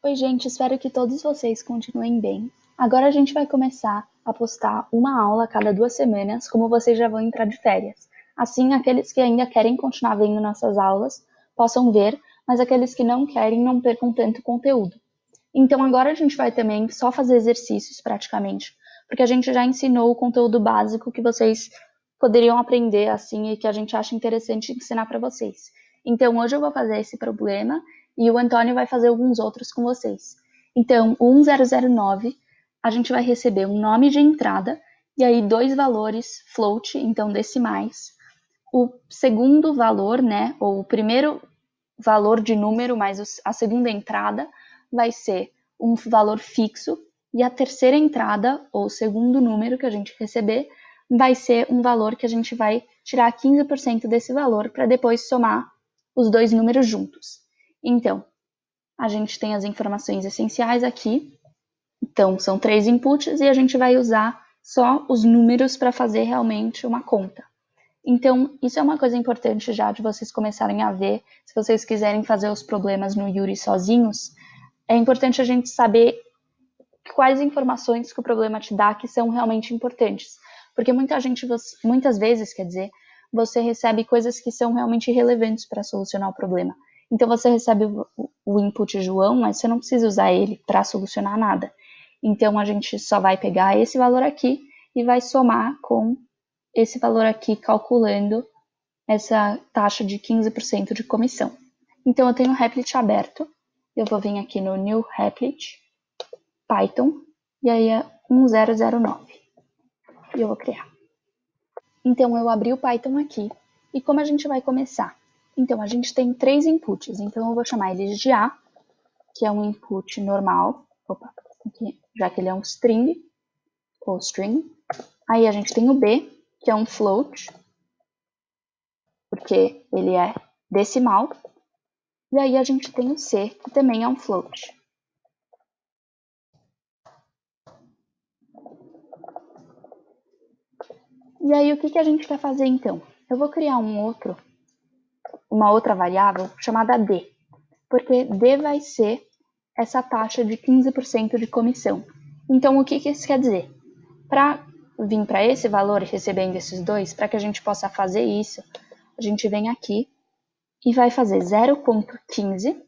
Oi, gente, espero que todos vocês continuem bem. Agora a gente vai começar a postar uma aula a cada 2 semanas, como vocês já vão entrar de férias. Assim, aqueles que ainda querem continuar vendo nossas aulas possam ver, mas aqueles que não querem não percam tanto conteúdo. Então agora a gente vai também só fazer exercícios praticamente, porque a gente já ensinou o conteúdo básico que vocês poderiam aprender assim e que a gente acha interessante ensinar para vocês. Então hoje eu vou fazer esse problema e o Antônio vai fazer alguns outros com vocês. Então, o 1009, a gente vai receber um nome de entrada e aí 2 valores float, então decimais. O segundo valor, né, ou o primeiro valor de número mais a segunda entrada vai ser um valor fixo e a terceira entrada, ou o segundo número que a gente receber, vai ser um valor que a gente vai tirar 15% desse valor para depois somar os 2 números juntos. Então, a gente tem as informações essenciais aqui. Então, são 3 inputs e a gente vai usar só os números para fazer realmente uma conta. Então, isso é uma coisa importante já de vocês começarem a ver. Se vocês quiserem fazer os problemas no Yuri sozinhos, é importante a gente saber quais informações que o problema te dá que são realmente importantes. Porque muitas vezes, você recebe coisas que são realmente relevantes para solucionar o problema. Então, você recebe o input João, mas você não precisa usar ele para solucionar nada. Então, a gente só vai pegar esse valor aqui e vai somar com esse valor aqui, calculando essa taxa de 15% de comissão. Então, eu tenho o Replit aberto. Eu vou vir aqui no New Replit, Python, e aí é 1009. E eu vou criar. Então, eu abri o Python aqui. E como a gente vai começar? Então, a gente tem 3 inputs. Então, eu vou chamar eles de A, que é um input normal. Opa, aqui, já que ele é um string, ou string. Aí, a gente tem o B, que é um float, porque ele é decimal. E aí, a gente tem o C, que também é um float. E aí, o que a gente quer fazer, então? Eu vou criar uma outra variável chamada D, porque D vai ser essa taxa de 15% de comissão. Então, o que isso quer dizer? Para vir para esse valor, recebendo esses dois, para que a gente possa fazer isso, a gente vem aqui e vai fazer 0,15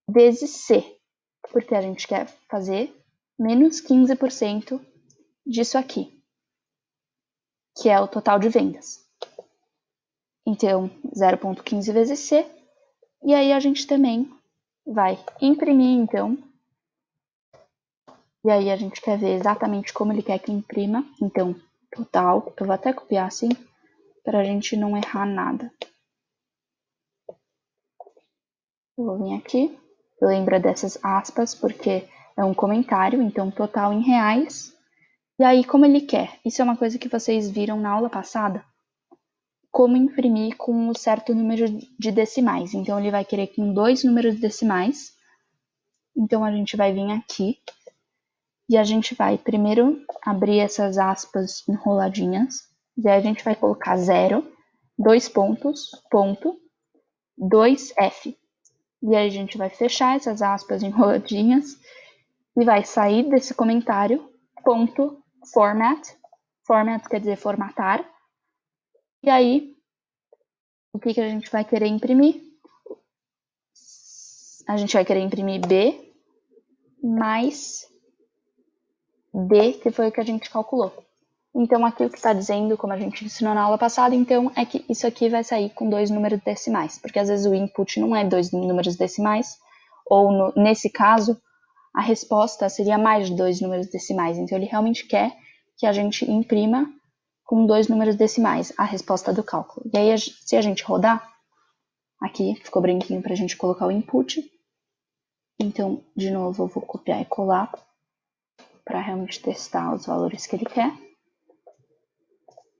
vezes C, porque a gente quer fazer menos 15% disso aqui, que é o total de vendas. Então, 0,15 vezes C. E aí a gente também vai imprimir, então. E aí a gente quer ver exatamente como ele quer que imprima. Então, total. Eu vou até copiar assim, para a gente não errar nada. Eu vou vir aqui. Lembra dessas aspas, porque é um comentário. Então, total em reais. E aí, como ele quer? Isso é uma coisa que vocês viram na aula passada. Como imprimir com um certo número de decimais. Então, ele vai querer com 2 números decimais. Então, a gente vai vir aqui e a gente vai primeiro abrir essas aspas enroladinhas. E aí, a gente vai colocar 0, 2 pontos, ponto, 2F. E aí, a gente vai fechar essas aspas enroladinhas e vai sair desse comentário, ponto, format. Format quer dizer formatar. E aí, o que a gente vai querer imprimir? A gente vai querer imprimir B mais D, que foi o que a gente calculou. Então, aqui o que está dizendo, como a gente ensinou na aula passada, então, é que isso aqui vai sair com 2 números decimais, porque às vezes o input não é 2 números decimais, ou nesse caso, a resposta seria mais de 2 números decimais. Então, ele realmente quer que a gente imprima com 2 números decimais a resposta do cálculo. E aí, se a gente rodar, aqui ficou branquinho para a gente colocar o input. Então, de novo, eu vou copiar e colar para realmente testar os valores que ele quer.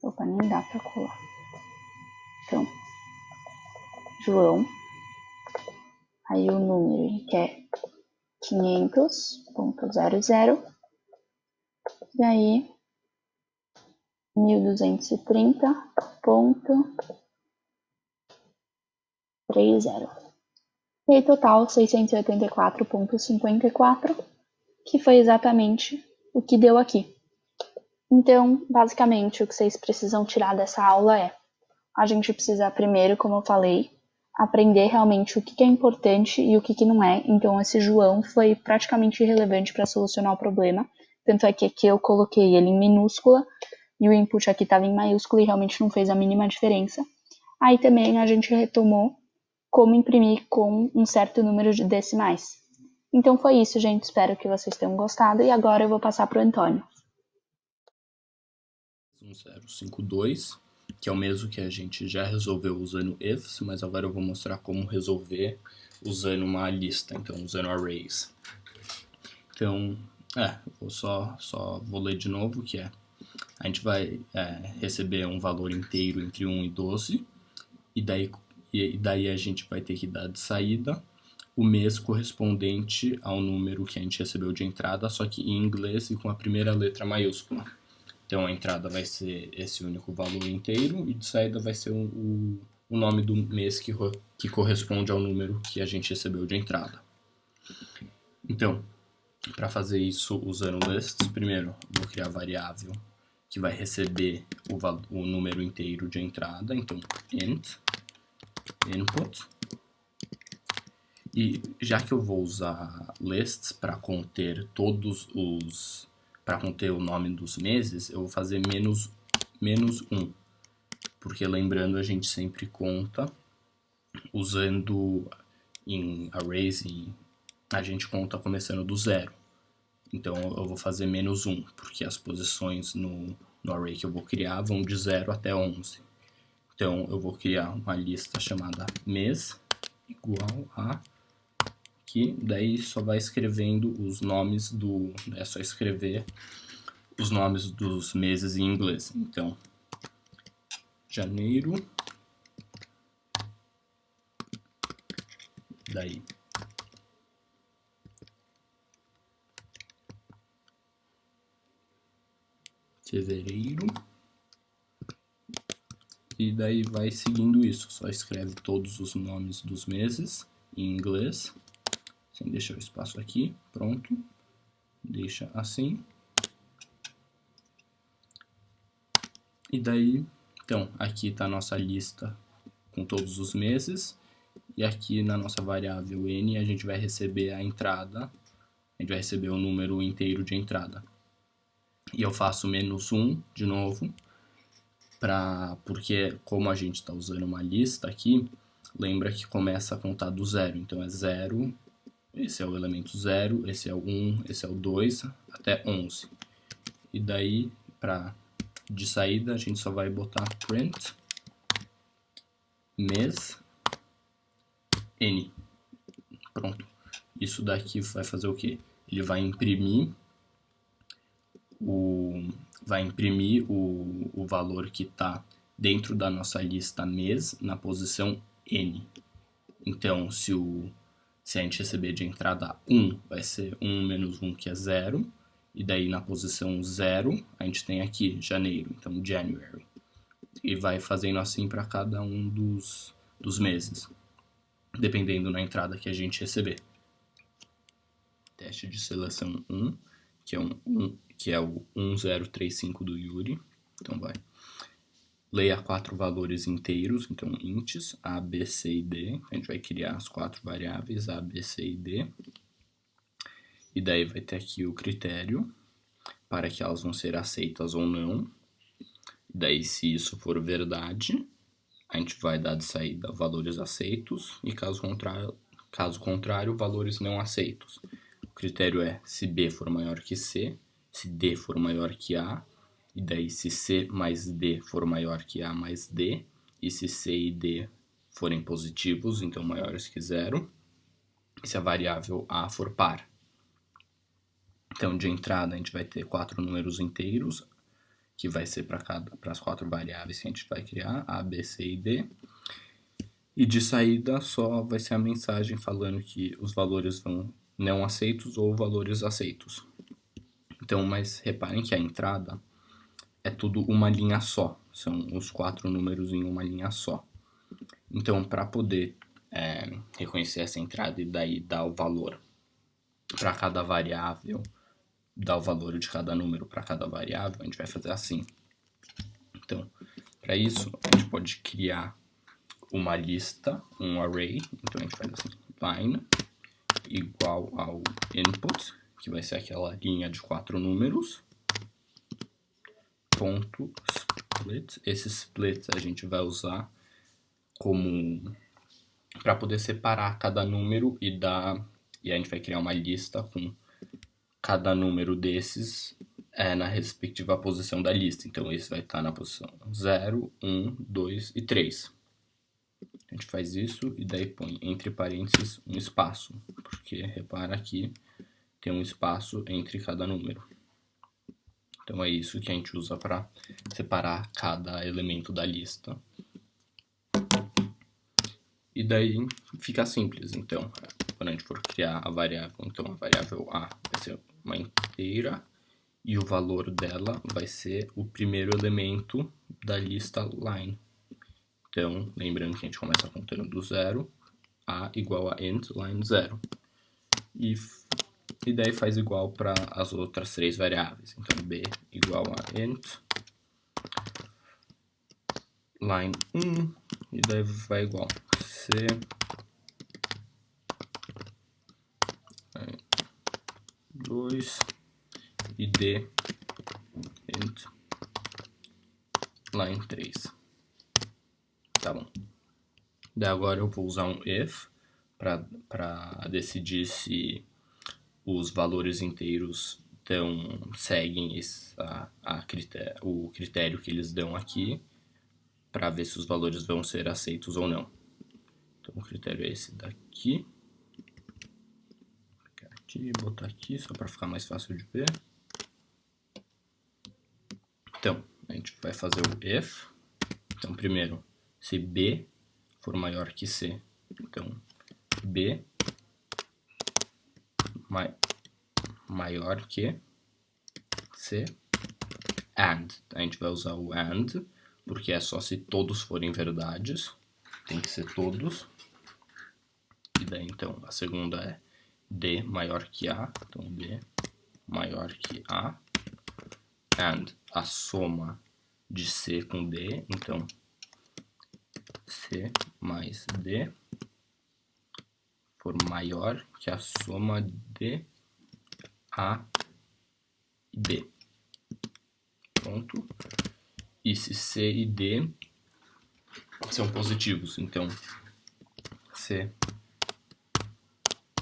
Opa, nem dá para colar. Então, João. Aí o número ele quer 500.00. E aí, 1230.30. E aí, total 684,54, que foi exatamente o que deu aqui. Então, basicamente, o que vocês precisam tirar dessa aula é: a gente precisa primeiro, como eu falei, aprender realmente o que é importante e o que não é. Então, esse João foi praticamente irrelevante para solucionar o problema. Tanto é que aqui eu coloquei ele em minúscula e o input aqui estava em maiúsculo e realmente não fez a mínima diferença. Aí também a gente retomou como imprimir com um certo número de decimais. Então foi isso, gente. Espero que vocês tenham gostado. E agora eu vou passar para o Antônio. 1052, que é o mesmo que a gente já resolveu usando ifs, mas agora eu vou mostrar como resolver usando uma lista, então usando arrays. Então, vou vou ler de novo, que é: a gente vai receber um valor inteiro entre 1 e 12, e daí a gente vai ter que dar de saída o mês correspondente ao número que a gente recebeu de entrada, só que em inglês e com a primeira letra maiúscula. Então a entrada vai ser esse único valor inteiro e de saída vai ser o nome do mês que corresponde ao número que a gente recebeu de entrada. Então, para fazer isso usando lists, primeiro vou criar a variável que vai receber o número inteiro de entrada, então int input. E já que eu vou usar lists para conter para conter o nome dos meses, eu vou fazer menos 1, porque lembrando, a gente sempre conta usando em arrays, a gente conta começando do 0. Então eu vou fazer menos 1, porque as posições no array que eu vou criar vão de 0 até 11. Então eu vou criar uma lista chamada mês igual a, que daí só vai escrevendo os nomes é só escrever os nomes dos meses em inglês. Então, janeiro, daí fevereiro, e daí vai seguindo isso, só escreve todos os nomes dos meses em inglês, sem deixar o espaço aqui, pronto, deixa assim. E daí, então, aqui está a nossa lista com todos os meses, e aqui na nossa variável n a gente vai receber a entrada, a gente vai receber o número inteiro de entrada. E eu faço menos 1 de novo, porque como a gente está usando uma lista aqui, lembra que começa a contar do 0. Então é 0, esse é o elemento 0, esse é o 1, esse é o 2, até 11. E daí, de saída, a gente só vai botar print mês n. Pronto. Isso daqui vai fazer o quê? Ele vai imprimir o valor que está dentro da nossa lista mês na posição n. Então, se a gente receber de entrada 1, vai ser 1 menos 1, que é 0. E daí na posição 0, a gente tem aqui janeiro, então January. E vai fazendo assim para cada um dos meses, dependendo da entrada que a gente receber. Teste de seleção 1, que é o 1035 do Yuri. Então vai. Leia 4 valores inteiros, então ints, A, B, C e D. A gente vai criar as 4 variáveis A, B, C e D. E daí vai ter aqui o critério para que elas vão ser aceitas ou não. Daí, se isso for verdade, a gente vai dar de saída valores aceitos e caso contrário, valores não aceitos. O critério é se B for maior que C, se D for maior que A, e daí se C mais D for maior que A mais D, e se C e D forem positivos, então maiores que 0, e se a variável A for par. Então, de entrada, a gente vai ter 4 números inteiros, que vai ser para as 4 variáveis que a gente vai criar, A, B, C e D. E de saída só vai ser a mensagem falando que os valores vão não aceitos ou valores aceitos. Então, mas reparem que a entrada é tudo uma linha só, são os 4 números em uma linha só. Então, para poder reconhecer essa entrada e daí dar o valor para cada variável, dar o valor de cada número para cada variável, a gente vai fazer assim. Então, para isso, a gente pode criar uma lista, um array. Então, a gente faz assim, line igual ao input, que vai ser aquela linha de 4 números, ponto split. Esse split a gente vai usar como para poder separar cada número e a gente vai criar uma lista com cada número desses na respectiva posição da lista. Então, esse vai estar na posição 0, 1, 2 e 3. A gente faz isso e daí põe entre parênteses um espaço, porque repara que tem um espaço entre cada número. Então, é isso que a gente usa para separar cada elemento da lista. E daí fica simples. Então, quando a gente for criar a variável, então a variável A vai ser uma inteira e o valor dela vai ser o primeiro elemento da lista line. Então, lembrando que a gente começa contando do 0, A igual a int line 0. E daí faz igual para as outras 3 variáveis. Então, B igual a int line 1 e daí vai igual C 2 e D int line 3. Tá bom. Daí agora eu vou usar um if para decidir se os valores inteiros seguem o critério que eles dão aqui, para ver se os valores vão ser aceitos ou não. Então o critério é esse daqui. Vou pegar aqui e botar aqui só para ficar mais fácil de ver. Então a gente vai fazer o if. Então primeiro, se B for maior que C, então B maior que C, AND. A gente vai usar o AND, porque é só se todos forem verdades, tem que ser todos. E daí então a segunda é D maior que A, então D maior que A, AND a soma de C com D, então C mais D for maior que a soma de A e B. Pronto. E se C e D são positivos, então C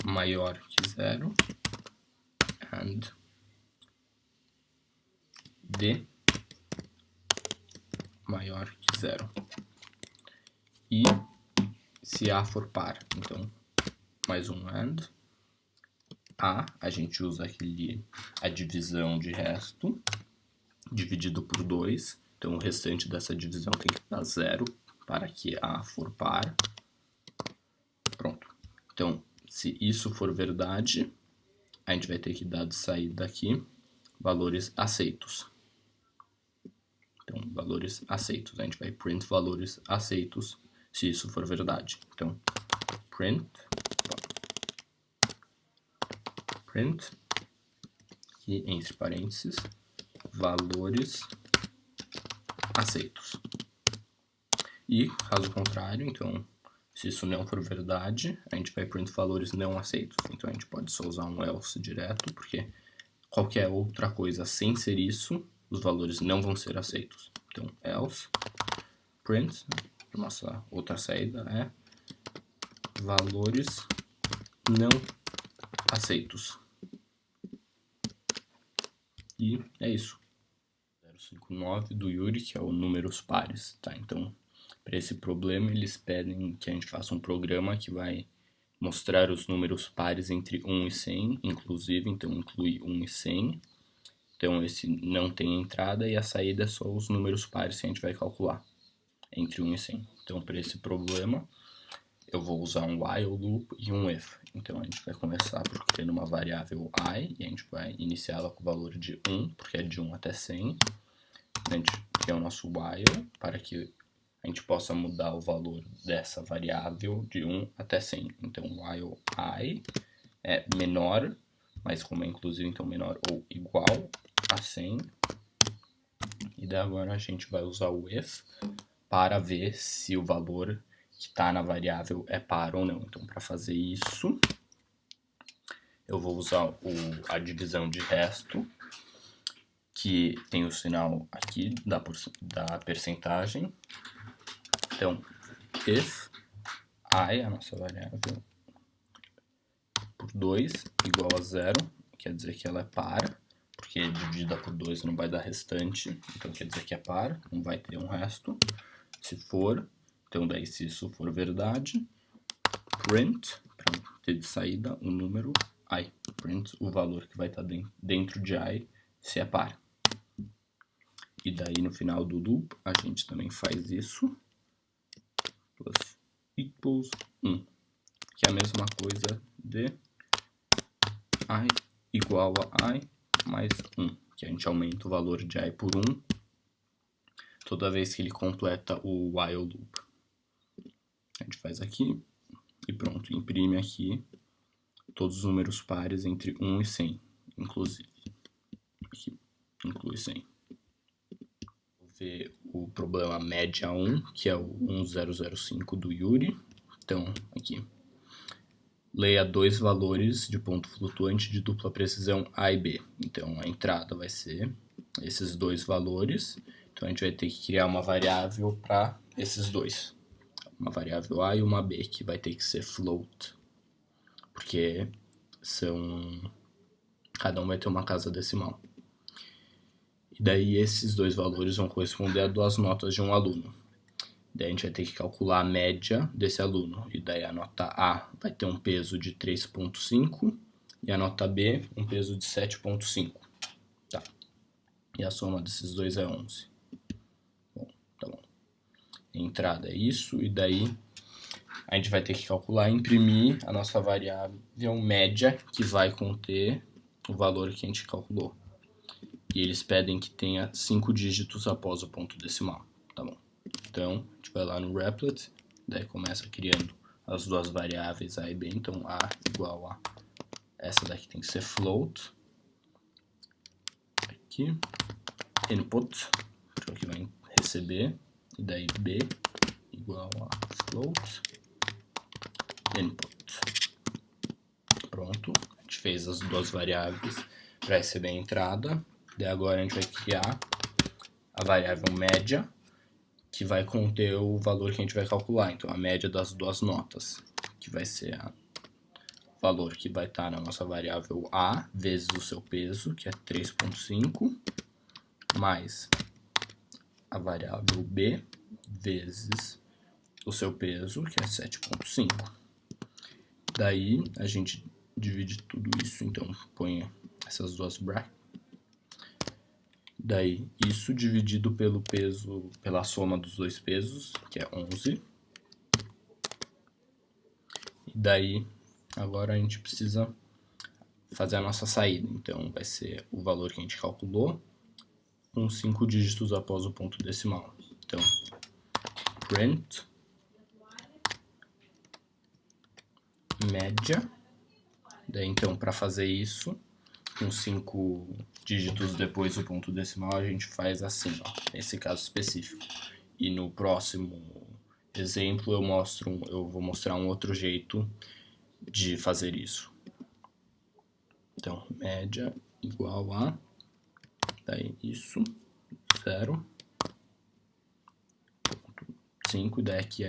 maior que 0 and D maior que 0. E se A for par, então mais um AND. A gente usa a divisão de resto, dividido por 2. Então o restante dessa divisão tem que dar 0 para que A for par. Pronto. Então, se isso for verdade, a gente vai ter que dar de saída aqui valores aceitos. Então, valores aceitos. A gente vai print valores aceitos se isso for verdade. Então, print e entre parênteses valores aceitos. E caso contrário, então se isso não for verdade, a gente vai print valores não aceitos. Então a gente pode só usar um else direto, porque qualquer outra coisa sem ser isso, os valores não vão ser aceitos. Então else print, nossa outra saída é valores não aceitos. E é isso. 059 do Yuri, que é o números pares, tá? Então, para esse problema, eles pedem que a gente faça um programa que vai mostrar os números pares entre 1 e 100, inclusive, então inclui 1 e 100. Então, esse não tem entrada e a saída é só os números pares que a gente vai calcular entre 1 e 100. Então, para esse problema, eu vou usar um while loop e um if. Então, a gente vai começar por criando uma variável I, e a gente vai iniciá-la com o valor de 1, porque é de 1 até 100. A gente cria o nosso while, para que a gente possa mudar o valor dessa variável de 1 até 100. Então, while I é menor, mas como é inclusive, então menor ou igual a 100. E daí agora a gente vai usar o if para ver se o valor que está na variável é par ou não. Então, para fazer isso, eu vou usar a divisão de resto, que tem o sinal aqui da percentagem. Então, if I, a nossa variável, por 2 igual a 0, quer dizer que ela é par, porque dividida por 2 não vai dar restante, então quer dizer que é par, não vai ter um resto. Se for, então daí se isso for verdade, print, para ter de saída o número I, print o valor que vai estar dentro de I, se é par. E daí no final do loop a gente também faz isso, plus equals 1, que é a mesma coisa de I igual a I mais 1, que a gente aumenta o valor de I por 1 toda vez que ele completa o while loop. A gente faz aqui e pronto, imprime aqui todos os números pares entre 1 e 100, inclusive. Aqui, inclui 100. Vou ver o problema média 1, que é o 1005 do Yuri. Então, aqui. Leia dois valores de ponto flutuante de dupla precisão A e B. Então, a entrada vai ser esses dois valores. Então, a gente vai ter que criar uma variável para esses dois. Uma variável A e uma B, que vai ter que ser float. Porque cada um vai ter uma casa decimal. E daí, esses dois valores vão corresponder a duas notas de um aluno. Daí a gente vai ter que calcular a média desse aluno. E daí a nota A vai ter um peso de 3,5 e a nota B um peso de 7,5. Tá. E a soma desses dois é 11. Bom, tá bom. A entrada é isso, e daí a gente vai ter que calcular e imprimir a nossa variável média, que vai conter o valor que a gente calculou. E eles pedem que tenha 5 dígitos após o ponto decimal. Tá bom. Então, a gente vai lá no Replit, daí começa criando as duas variáveis A e B. Então, A igual a essa daqui tem que ser float. Aqui, input, que é o que vai receber. E daí B igual a float, input. Pronto, a gente fez as duas variáveis para receber a entrada. Daí agora a gente vai criar a variável média, que vai conter o valor que a gente vai calcular. Então, a média das duas notas, que vai ser o valor que vai estar na nossa variável A vezes o seu peso, que é 3,5, mais a variável B vezes o seu peso, que é 7,5. Daí, a gente divide tudo isso, então põe essas duas brackets. Daí, isso dividido pelo peso, pela soma dos dois pesos, que é 11. E daí, agora a gente precisa fazer a nossa saída. Então, vai ser o valor que a gente calculou, com 5 dígitos após o ponto decimal. Então, print média. Daí, então, para fazer isso, com 5 dígitos depois do ponto decimal, a gente faz assim, ó, nesse caso específico. E no próximo exemplo eu vou mostrar um outro jeito de fazer isso. Então, média igual a, daí isso, 0,5, daí aqui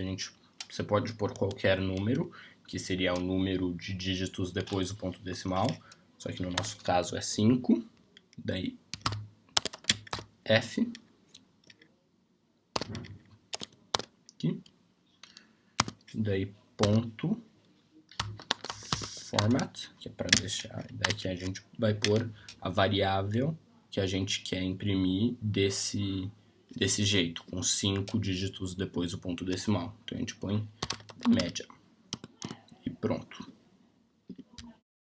você pode pôr qualquer número, que seria o número de dígitos depois do ponto decimal, só que no nosso caso é 5, daí F, aqui, daí ponto format, que é para deixar, daí que a gente vai pôr a variável que a gente quer imprimir desse jeito, com 5 dígitos depois do ponto decimal. Então a gente põe média e pronto.